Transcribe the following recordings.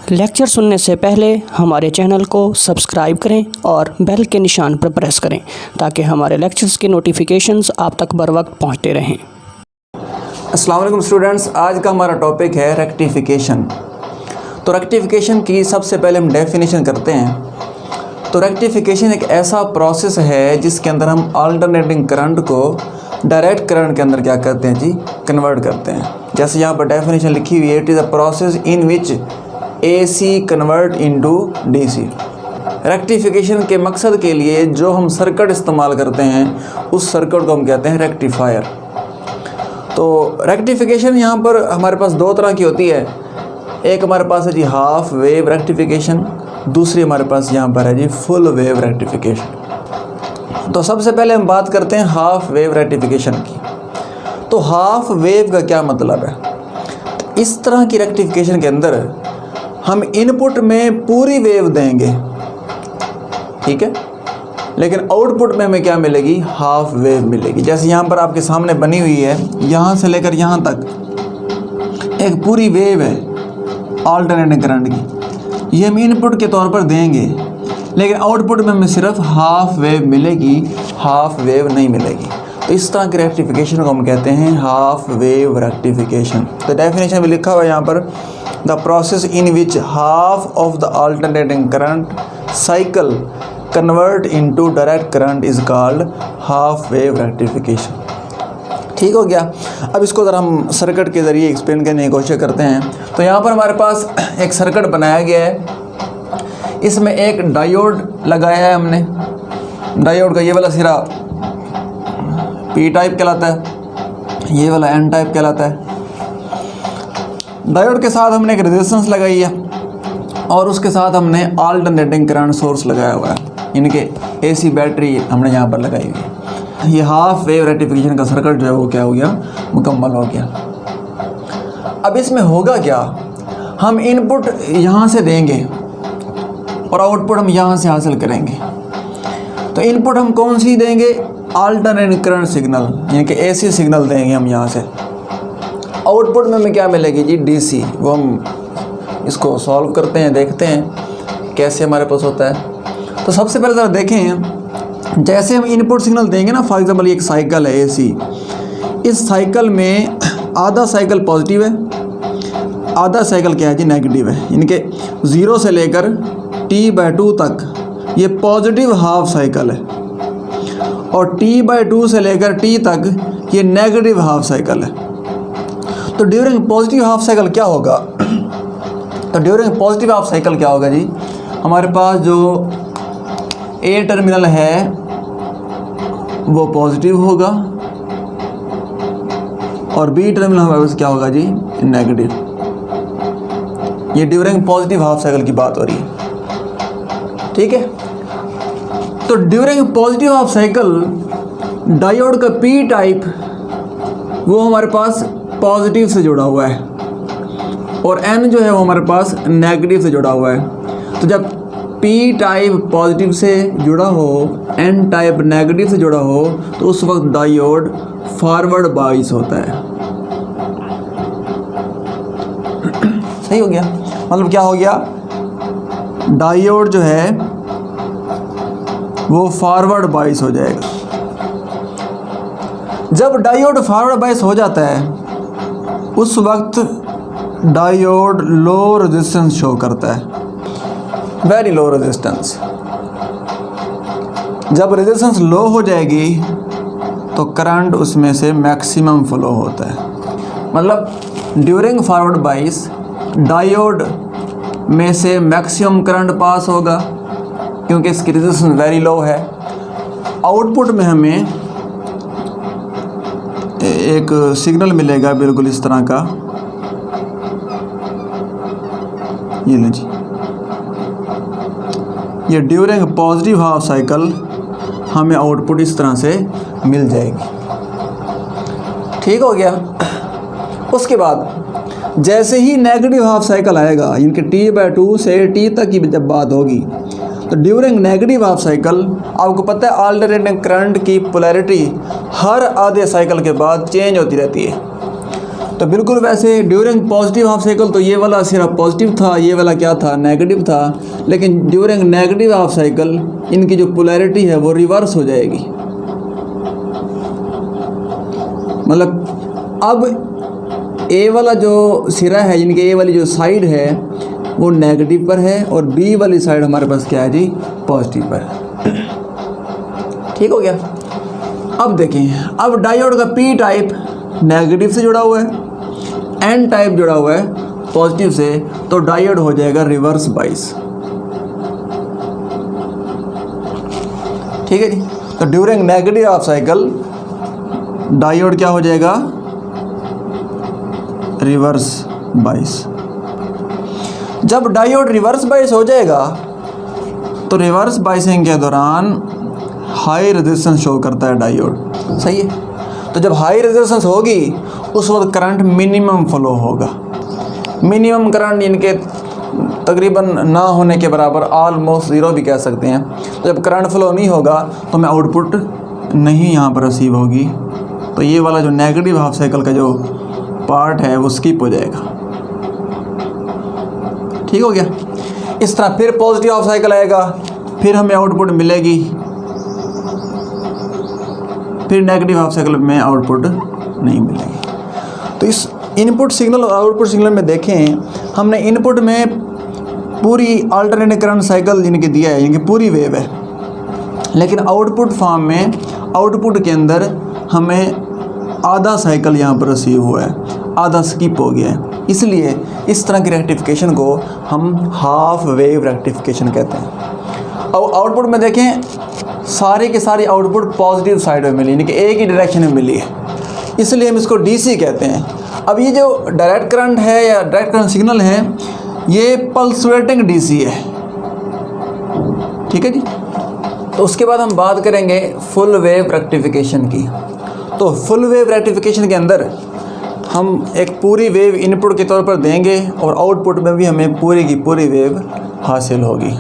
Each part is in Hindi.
लेक्चर सुनने से पहले हमारे चैनल को सब्सक्राइब करें और बेल के निशान पर प्रेस करें ताकि हमारे लेक्चर्स के नोटिफिकेशंस आप तक बर वक्त पहुँचते रहें। अस्सलाम वालेकुम स्टूडेंट्स, आज का हमारा टॉपिक है रेक्टिफिकेशन। तो रेक्टिफिकेशन की सबसे पहले हम डेफिनेशन करते हैं। तो रेक्टिफिकेशन एक ऐसा प्रोसेस है जिसके अंदर हम अल्टरनेटिंग करंट को डायरेक्ट करंट के अंदर क्या करते हैं जी, कन्वर्ट करते हैं। जैसे यहाँ पर डेफिनेशन लिखी हुई है, it is a process in which AC convert into DC। Rectification के मकसद के लिए जो हम सर्किट इस्तेमाल करते हैं उस सर्किट को हम कहते हैं रेक्टिफायर। तो रेक्टिफिकेशन यहाँ पर हमारे पास दो तरह की होती है। एक हमारे पास है जी हाफ वेव रेक्टिफिकेशन, दूसरी हमारे पास यहाँ पर है जी फुल वेव रेक्टिफिकेशन। तो सबसे पहले हम बात करते हैं हाफ वेव रेक्टिफिकेशन की। तो हाफ वेव का क्या मतलब है? इस तरह की रेक्टिफिकेशन के अंदर हम इनपुट में पूरी वेव देंगे, ठीक है, लेकिन आउटपुट में हमें क्या मिलेगी? हाफ वेव मिलेगी। जैसे यहाँ पर आपके सामने बनी हुई है, यहाँ से लेकर यहाँ तक एक पूरी वेव है अल्टरनेटिंग करंट की, ये हम इनपुट के तौर पर देंगे, लेकिन आउटपुट में हमें सिर्फ हाफ वेव मिलेगी, हाफ वेव नहीं मिलेगी। तो इस तरह की रेक्टिफिकेशन को हम कहते हैं हाफ वेव रेक्टिफिकेशन। तो डेफिनेशन भी लिखा हुआ है यहाँ पर, the process in which half of the alternating current cycle convert into direct current is called half wave rectification. ठीक हो गया। अब इसको ज़रा हम सर्किट के ज़रिए एक्सप्लेन करने की कोशिश करते हैं। तो यहाँ पर हमारे पास एक सर्किट बनाया गया है, इसमें एक डायोड लगाया है हमने। डायोड का ये वाला सिरा P टाइप कहलाता है, ये वाला N टाइप कहलाता है। डायोड के साथ हमने एक रेजिस्टेंस लगाई है और उसके साथ हमने अल्टरनेटिंग करंट सोर्स लगाया हुआ है, इनके AC बैटरी हमने यहाँ पर लगाई हुई है। ये हाफ वेव रेक्टिफिकेशन का सर्किट जो है वो क्या हो गया? मुकम्मल हो गया। अब इसमें होगा क्या? हम इनपुट यहाँ से देंगे और आउटपुट हम यहाँ से हासिल करेंगे। तो इनपुट हम कौन सी देंगे? अल्टरनेटिंग करंट सिग्नल, यानी कि AC सिग्नल देंगे हम यहाँ से। आउटपुट में हमें क्या मिलेगी जी? DC। वो हम इसको सॉल्व करते हैं, देखते हैं कैसे हमारे पास होता है। तो सबसे पहले ज़रा देखें, जैसे हम इनपुट सिग्नल देंगे ना, फॉर एग्जांपल ये एक साइकिल है AC, इस साइकिल में आधा साइकिल पॉजिटिव है, आधा साइकिल क्या है जी? नेगेटिव है। इनके 0 से लेकर T/2 तक ये पॉजिटिव हाफ साइकिल है और T/2 से लेकर T तक ये नेगेटिव हाफ साइकिल है। तो ड्यूरिंग पॉजिटिव हाफ साइकिल क्या होगा? तो ड्यूरिंग पॉजिटिव हाफ साइकिल क्या होगा जी? हमारे पास जो A टर्मिनल है वो पॉजिटिव होगा और B टर्मिनल हमारे पास क्या होगा जी? नेगेटिव। ये ड्यूरिंग पॉजिटिव हाफ साइकिल की बात हो रही है, ठीक है। तो during positive half cycle diode का P टाइप वो हमारे पास पॉजिटिव से जुड़ा हुआ है और N जो है वो हमारे पास नेगेटिव से जुड़ा हुआ है। तो जब P टाइप पॉजिटिव से जुड़ा हो, N टाइप नेगेटिव से जुड़ा हो, तो उस वक्त डायोड फॉरवर्ड बाइस होता है। सही हो गया? मतलब क्या हो गया? डायोड जो है वो फॉरवर्ड बाइस हो जाएगा। जब डायोड फॉरवर्ड बाइस हो जाता है उस वक्त डायोड लो रेजिस्टेंस शो करता है, वेरी लो रेजिस्टेंस। जब रेजिस्टेंस लो हो जाएगी तो करंट उसमें से मैक्सिमम फ्लो होता है। मतलब ड्यूरिंग फॉरवर्ड बाइस डायोड में से मैक्सिमम करंट पास होगा क्योंकि इसकी रेजिस्टेंस वेरी लो है। आउटपुट में हमें एक सिग्नल मिलेगा बिल्कुल इस तरह का, ये लीजिए, ये ड्यूरिंग पॉजिटिव हाफ साइकिल हमें आउटपुट इस तरह से मिल जाएगी। ठीक हो गया। उसके बाद जैसे ही नेगेटिव हाफ साइकिल आएगा, इनके T/2 से T तक की जब बात होगी, तो ड्यूरिंग नेगेटिव हाफ साइकिल आपको पता है अल्टरनेटिंग करंट की पोलैरिटी हर आधे साइकिल के बाद चेंज होती रहती है। तो बिल्कुल वैसे ड्यूरिंग पॉजिटिव हाफ साइकिल तो ये वाला सिरा पॉजिटिव था, ये वाला क्या था, नेगेटिव था। लेकिन ड्यूरिंग नेगेटिव हाफ साइकिल इनकी जो पोलैरिटी है वो रिवर्स हो जाएगी। मतलब अब ए वाला जो सिरा है, इनके ए वाली जो साइड है वो नेगेटिव पर है और बी वाली साइड हमारे पास क्या है जी, पॉजिटिव पर है। ठीक हो गया। अब देखें, अब डायोड का पी टाइप नेगेटिव से जुड़ा हुआ है, एन टाइप जुड़ा हुआ है पॉजिटिव से, तो डायोड हो जाएगा रिवर्स बाइस। ठीक है जी। तो during negative half cycle diode क्या हो जाएगा, रिवर्स बाइस। जब डायोड रिवर्स बाइस हो जाएगा तो रिवर्स बाइसिंग के दौरान हाई रेजिस्टेंस शो करता है डायोड, सही है। तो जब हाई रेजिस्टेंस होगी उस वक्त करंट मिनिमम फ्लो होगा। मिनिमम करंट इनके तकरीबन ना होने के बराबर, ऑलमोस्ट ज़ीरो भी कह सकते हैं। तो जब करंट फ्लो नहीं होगा तो हमें आउटपुट नहीं यहाँ पर रिसीव होगी, तो ये वाला जो नेगेटिव हाफ साइकिल का जो पार्ट है वो स्किप हो जाएगा। ठीक हो गया। इस तरह फिर पॉजिटिव हाफ साइकिल आएगा, फिर हमें आउटपुट मिलेगी, फिर नेगेटिव हाफ साइकिल में आउटपुट नहीं मिलेगी। तो इस इनपुट सिग्नल और आउटपुट सिग्नल में देखें, हमने इनपुट में पूरी अल्टरनेटिंग करंट साइकिल इनके दिया है, इनकी पूरी वेव है। लेकिन आउटपुट फॉर्म में, आउटपुट के अंदर हमें आधा साइकिल यहाँ पर रिसीव हुआ है, आधा स्किप हो गया है। इसलिए इस तरह की रेक्टिफिकेशन को हम हाफ वेव रेक्टिफिकेशन कहते हैं। अब आउटपुट में देखें, सारे के सारे आउटपुट पॉजिटिव साइड में मिली, यानी कि एक ही डायरेक्शन में मिली है, इसलिए हम इसको डीसी कहते हैं। अब ये जो डायरेक्ट करंट है या डायरेक्ट करंट सिग्नल है, ये पल्सुएटिंग डीसी है। ठीक है जी। तो उसके बाद हम बात करेंगे फुल वेव रेक्टिफिकेशन की। तो फुल वेव रेक्टिफिकेशन के अंदर हम एक पूरी वेव इनपुट के तौर पर देंगे और आउटपुट में भी हमें पूरी की पूरी वेव हासिल होगी,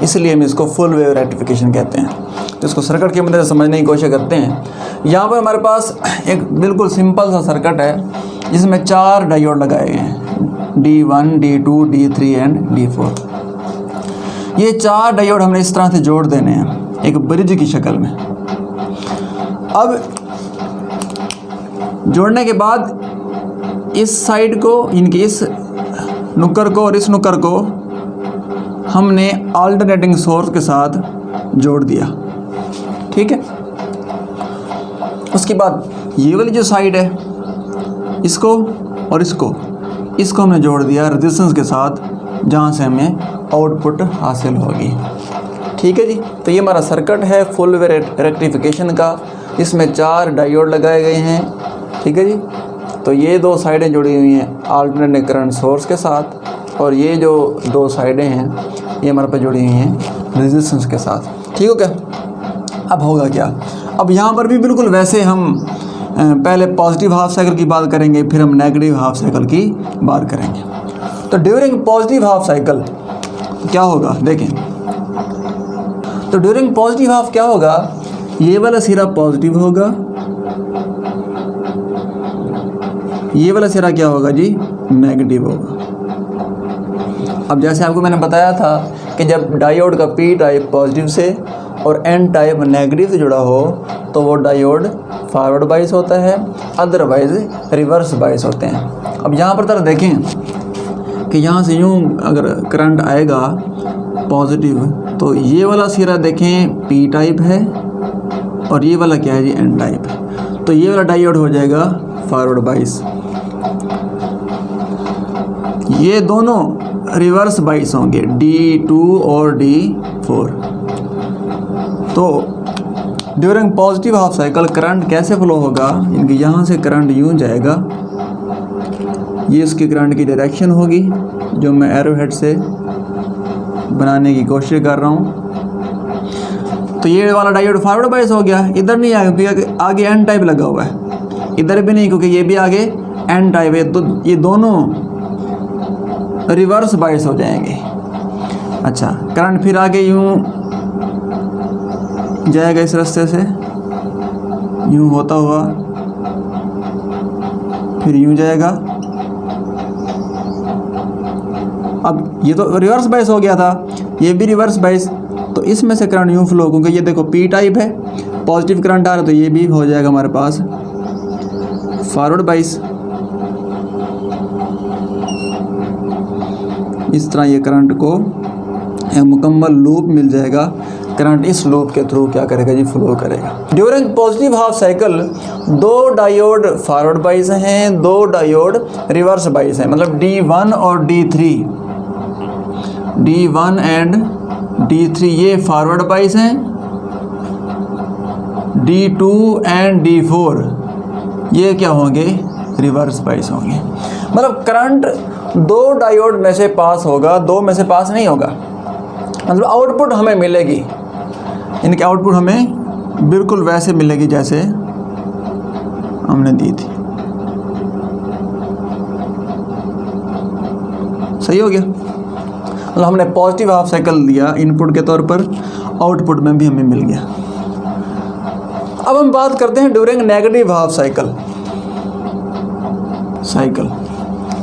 इसलिए हम इसको फुल वेव रेक्टिफिकेशन कहते हैं। तो इसको सर्किट की मदद से समझने की कोशिश करते हैं। यहाँ पर हमारे पास एक बिल्कुल सिंपल सा सर्किट है जिसमें 4 डायोड लगाए गए हैं, D1, D2, D3 and D4। ये 4 डायोड हमने इस तरह से जोड़ देने हैं एक ब्रिज की शक्ल में। अब जोड़ने के बाद इस साइड को, इनके इस नुक्कर को और इस नुक्कर को हमने अल्टरनेटिंग सोर्स के साथ जोड़ दिया। ठीक है। उसके बाद ये वाली जो साइड है, इसको और इसको हमने जोड़ दिया रेजिस्टेंस के साथ, जहाँ से हमें आउटपुट हासिल होगी। ठीक है जी। तो ये हमारा सर्किट है फुल वेव रेक्टिफिकेशन का, इसमें 4 डायोड लगाए गए हैं। ठीक है जी। तो ये 2 साइडें जुड़ी हुई हैं अल्टरनेटिंग करंट सोर्स के साथ, और ये जो 2 साइडें हैं ये हमारे पास जुड़ी हुई हैं रेजिस्टेंस के साथ। ठीक हो क्या। अब होगा क्या, अब यहाँ पर भी बिल्कुल वैसे हम पहले पॉजिटिव हाफ साइकिल की बात करेंगे, फिर हम नेगेटिव हाफ साइकिल की बात करेंगे। तो ड्यूरिंग पॉजिटिव हाफ साइकिल क्या होगा देखें। तो ड्यूरिंग पॉजिटिव हाफ क्या होगा, ये वाला सिरा पॉजिटिव होगा, ये वाला सिरा क्या होगा जी, नेगेटिव होगा। अब जैसे आपको मैंने बताया था कि जब डायोड का पी टाइप पॉजिटिव से और एन टाइप नेगेटिव से जुड़ा हो तो वो डायोड फॉरवर्ड बाइस होता है, अदरवाइज रिवर्स बाइस होते हैं। अब यहाँ पर तरह देखें कि यहाँ से यूँ अगर करंट आएगा पॉजिटिव, तो ये वाला सिरा देखें पी टाइप है और ये वाला क्या है जी, एन टाइप है। तो ये वाला डायोड हो जाएगा फॉरवर्ड बाइस, ये दोनों रिवर्स बाइस होंगे D2 और D4। तो during positive half cycle current कैसे फ्लो होगा, इनके यहाँ से करंट यूँ जाएगा, ये इसकी करंट की डायरेक्शन होगी जो मैं एरो हेड से बनाने की कोशिश कर रहा हूँ। तो ये वाला डायोड फॉरवर्ड बाइस हो गया, इधर नहीं आएगा क्योंकि आगे एन टाइप लगा हुआ है, इधर भी नहीं क्योंकि ये भी आगे एन टाइप है, तो ये दोनों रिवर्स बाइस हो जाएंगे। अच्छा, करंट फिर आगे यूँ जाएगा इस रास्ते से, यूँ होता हुआ फिर यूँ जाएगा। अब ये तो रिवर्स बाइस हो गया था, ये भी रिवर्स बाइस, तो इसमें से करंट यूँ फ्लो, क्योंकि ये देखो पी टाइप है, पॉजिटिव करंट आ रहा है, तो ये भी हो जाएगा हमारे पास फॉरवर्ड बाइस। इस तरह ये करंट को एक मुकम्मल लूप मिल जाएगा। करंट इस लूप के थ्रू क्या करेगा जी, फ्लो करेगा। During positive half cycle 2 diode forward बाइस हैं, 2 डायोड रिवर्स बाइस हैं, मतलब D1 और D3, D1 एंड D3 ये फॉरवर्ड बाइस हैं, D2 एंड D4 ये क्या होंगे, रिवर्स बाइस होंगे। मतलब करंट 2 डायोड में से पास होगा, 2 में से पास नहीं होगा। मतलब आउटपुट हमें मिलेगी, इनकी आउटपुट हमें बिल्कुल वैसे मिलेगी जैसे हमने दी थी। सही हो गया। मतलब हमने पॉजिटिव हाफ साइकिल दिया इनपुट के तौर पर, आउटपुट में भी हमें मिल गया। अब हम बात करते हैं ड्यूरिंग नेगेटिव हाफ साइकिल।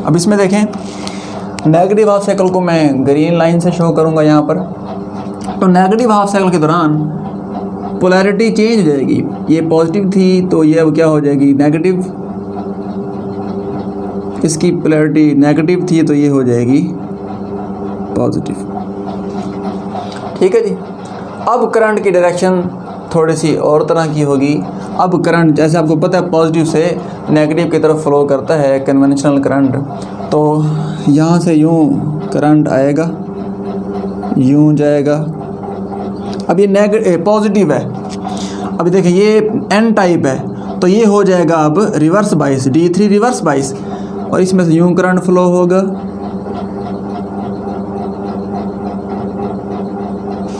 अब इसमें देखें, नेगेटिव हाफ साइकिल को मैं ग्रीन लाइन से शो करूंगा यहाँ पर। तो नेगेटिव हाफ साइकिल के दौरान पोलैरिटी चेंज हो जाएगी। ये पॉजिटिव थी तो ये अब क्या हो जाएगी, नेगेटिव। इसकी पोलैरिटी नेगेटिव थी तो ये हो जाएगी पॉजिटिव। ठीक है जी। अब करंट की डायरेक्शन थोड़ी सी और तरह की होगी। अब करंट जैसे आपको पता है पॉजिटिव से नेगेटिव की तरफ फ्लो करता है कन्वेंशनल करंट, तो यहाँ से यूँ करंट आएगा, यूँ जाएगा। अब ये पॉजिटिव है, अभी देखिए ये एन टाइप है, तो ये हो जाएगा अब reverse bias, D3 reverse bias, और इसमें से यूँ करंट फ्लो होगा,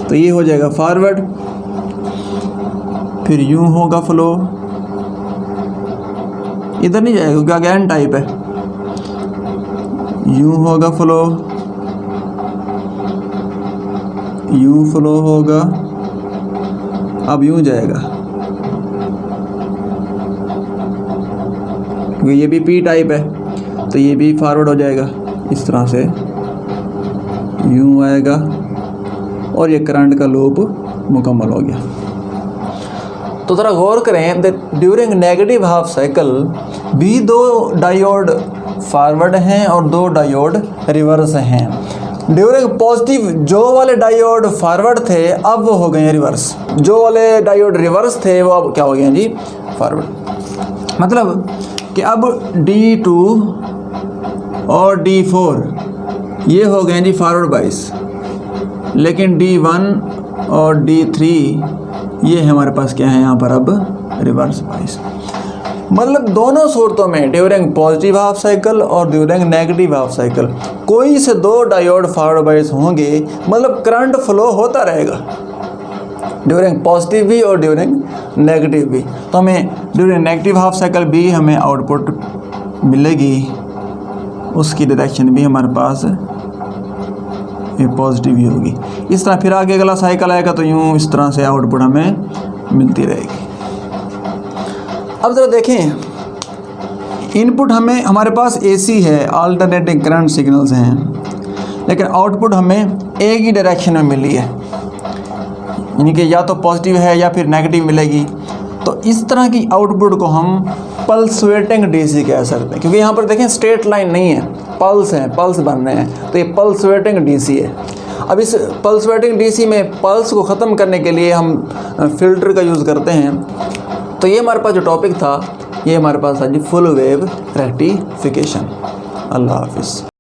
तो ये हो जाएगा फॉरवर्ड। फिर यूँ होगा फ्लो, इधर नहीं जाएगा क्योंकि आगे एन टाइप है, यूँ होगा फ्लो, यूँ फ्लो होगा, अब यूँ जाएगा क्योंकि ये भी पी टाइप है, तो ये भी फॉरवर्ड हो जाएगा इस तरह से, यूँ आएगा, और ये करंट का लूप मुकम्मल हो गया। तो ज़रा गौर करें, ड्यूरिंग नेगेटिव हाफ साइकिल भी 2 डायोड फॉरवर्ड हैं और 2 डायोड रिवर्स हैं। ड्यूरिंग पॉजिटिव जो वाले डायोड फॉरवर्ड थे अब वो हो गए हैं रिवर्स, जो वाले डायोड रिवर्स थे वो अब क्या हो गए हैं जी, फॉरवर्ड। मतलब कि अब D2 और D4 ये हो गए हैं जी फॉरवर्ड बाइस, लेकिन D1 और D3 ये हमारे पास क्या है यहाँ पर अब रिवर्स बाइस। मतलब दोनों सूरतों में ड्यूरिंग पॉजिटिव हाफ साइकिल और ड्यूरिंग नेगेटिव हाफ साइकिल कोई से 2 डायोड फॉरवर्ड बाइस होंगे, मतलब करंट फ्लो होता रहेगा ड्यूरिंग पॉजिटिव भी और ड्यूरिंग नेगेटिव भी। तो हमें ड्यूरिंग नेगेटिव हाफ साइकिल भी हमें आउटपुट मिलेगी, उसकी डायरेक्शन भी हमारे पास ये पॉजिटिव ही होगी। इस तरह फिर आगे अगला साइकिल आएगा तो यूँ इस तरह से आउटपुट हमें मिलती रहेगी। अब ज़रा देखें, इनपुट हमें हमारे पास AC है, अल्टरनेटिंग करंट सिग्नल्स हैं, लेकिन आउटपुट हमें एक ही डायरेक्शन में मिली है, यानी कि या तो पॉजिटिव है या फिर नेगेटिव मिलेगी। तो इस तरह की आउटपुट को हम पल्सवेटिंग DC कह सकते हैं, क्योंकि यहाँ पर देखें स्ट्रेट लाइन नहीं है, पल्स हैं, पल्स बन रहे हैं, तो ये पल्सवेटिंग DC है। अब इस पल्सवेटिंग DC में पल्स को ख़त्म करने के लिए हम फ़िल्टर का यूज़ करते हैं। तो ये हमारे पास जो टॉपिक था, ये हमारे पास था जी फुल वेव रेक्टिफिकेशन। अल्लाह हाफिज़।